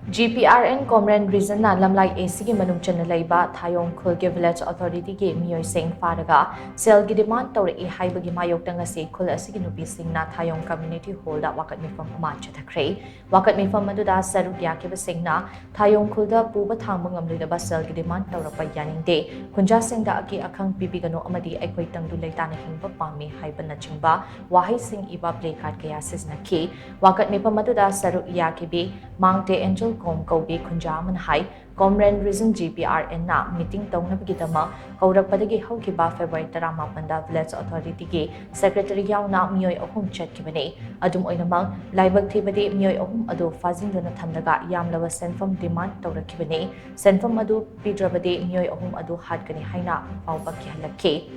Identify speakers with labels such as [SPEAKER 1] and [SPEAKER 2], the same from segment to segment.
[SPEAKER 1] GPRN KOMREN region na LAMLAI ASIGI MANUNG CHANNA LEIBA Thayong Khul ke village authority ke MEEOI Sing PHARAGA Shel gi demand Tourak-I Haiba gi Mayok ngasi Khul asigi Nupi Shing na Thayong community hall da Wakat Meepham ama Chathakhre Wakat Meepham aduda saruk yakiba Sing na Thayong Khul da puba thangba ngamlidaba Shel gi demand Tourak-pa yaningde Khunja Sing da aki akhang pibigano amadi aikhoi tangdu leitana hingba pami haiba na chingba wahai Sing iba play card kaya siznaki Wakat Meepham aduda saruk yakibi mangte angel Kom Kobi Kunjaman Hai, KOMREN Region GPRN na meeting tong na bigitama, Kaurakpadagi Hokiba February Taramapanda Village Authority Gi, Secretary Yaw na MEEOI Ohum Chat Kibane, Adum Oinamang, LEIBA Tibade MEEOI Ohum Adu Fazing Dona Thamdaga Yamlawa send from demand Tourak Kibane, send from Adu Pidrabade MEEOI Ohum Adu Hadkani Haina, Auba Kihalake.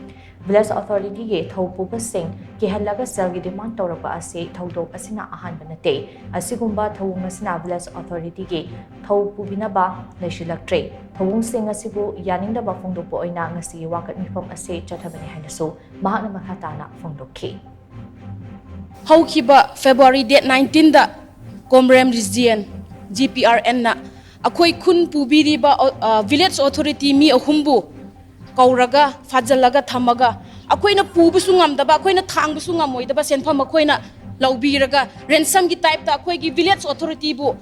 [SPEAKER 1] Village Authority ge Thaupuba Sing Kihalaga Shel gi demand Tourak ase Thaudok asina ahan banate asigumba thawung asina Village Authority ge Thaupubinaba Naishilaktre Thawung Sing asibu yaningdaba phongdokpo oina ngasi Wakat Meepham ase Chathabani hainaso mahakna makhatana phongdokhi
[SPEAKER 2] Haukiba February date 19 da KOMREN region GPRN na akoi khun pubiriba Village Authority mi ahumbu Kauraga, Fajalaga, Tamaga, Aquina Pubusungam, the Baquina Tangusungam, the Basenpam Aquina, Laubiraga, Ransom type the Aquagi Village Authority Bo,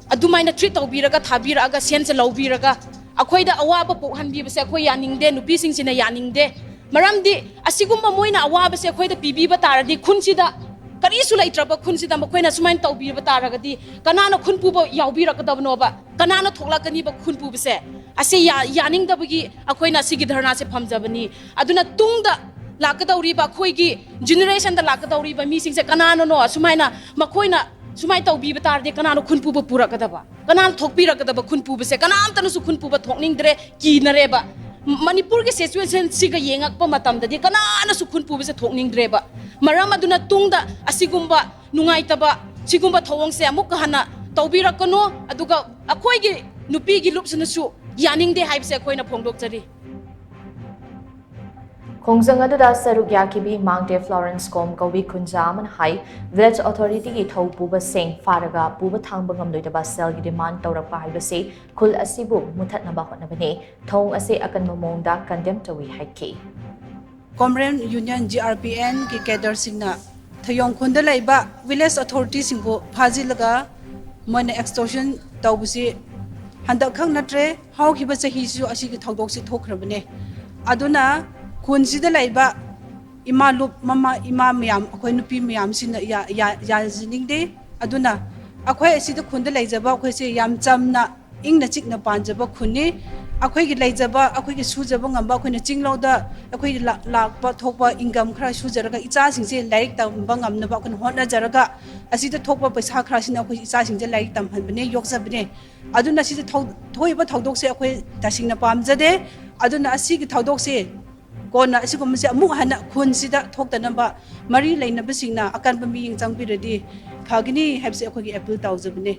[SPEAKER 2] Adumina Trit of Biraga, Tabiraga, Sense Laubiraga, Aquida Awaba Hanbi Sequoia Yaning de, Nupising in a Yaning de, Maramdi, Asiguma Moina Awaba Sequoia Pibi Batara, de Kunsida, Karisula Trapa Kunsida Maquina Suman Taubi Bataragadi, Kanana Kunpuba Yaubiraka Nova, Kanana Tolakaniba Kunpubse. Ase yaning da bagi akoina sigi dharna se phamjabani aduna tungda lakadauri ba khoigi generation da lakadauri ba mi sing se kanano no sumaina makoina sumai taubi batar de kanano khunpu ba pura kadaba kanan thokpi ra kadaba khunpu se kanam tanu su khunpu ba thokning dre ki na re ba Manipur ke situation siga yengak pa matam da de kanana su khunpu se thokning dre ba maram aduna tungda asigumba nungai taba sigumba thawong se amuk hana taubi ra kano aduga akoigi nupi gi lupsna su Yaning de Haibse Koina Pongdokari.
[SPEAKER 1] Kongzangada Saruk Yakibi, Mount Florence Com, Gobi Kunjaman Hai, Village Authority Tau Puba Sing, Pharaga, Puba Tangbangam Lutaba Shel demand Tourak-Pa Haiba se, Khul Asibu, Mutat Nabakot Nabane, Tong Ase Akan Mamonda, Condemned to Haiki.
[SPEAKER 3] KOMREN Union GPRN ki Kedar Singna, Thayong Khul LEIBA, Village Authority Singbo, Phazilaga, Mon extortion Taubusi. Handak khang natre how kiba sahi su asigi thaudok si thokrabane aduna khunsi LEIBA ima lup mama ima myam akhoi nupi myam sin ya jining de aduna akhoi asi da khunda leijaba akhoi se yam chamna ingna chikna panjaba khuni akhoi gi leijaba akhoi gi sujaba ngamba akhoi na chingloda akhoi lakpa thokpa income khara sujaraga icha singse laik tamba ngamna ba khun hotna jaraga asi da thokpa paisa khara sin akhoi icha singje laik tam hanbane yokjabane aduna si thoiba thaudok se akhoi tasingna pamjade aduna asi gi thaudok se kona asi ko mse amu hana khun sida thoktanamba mari leinaba singna akan bami yingchang piradi phagini habse akhoi gi appeal tawjabane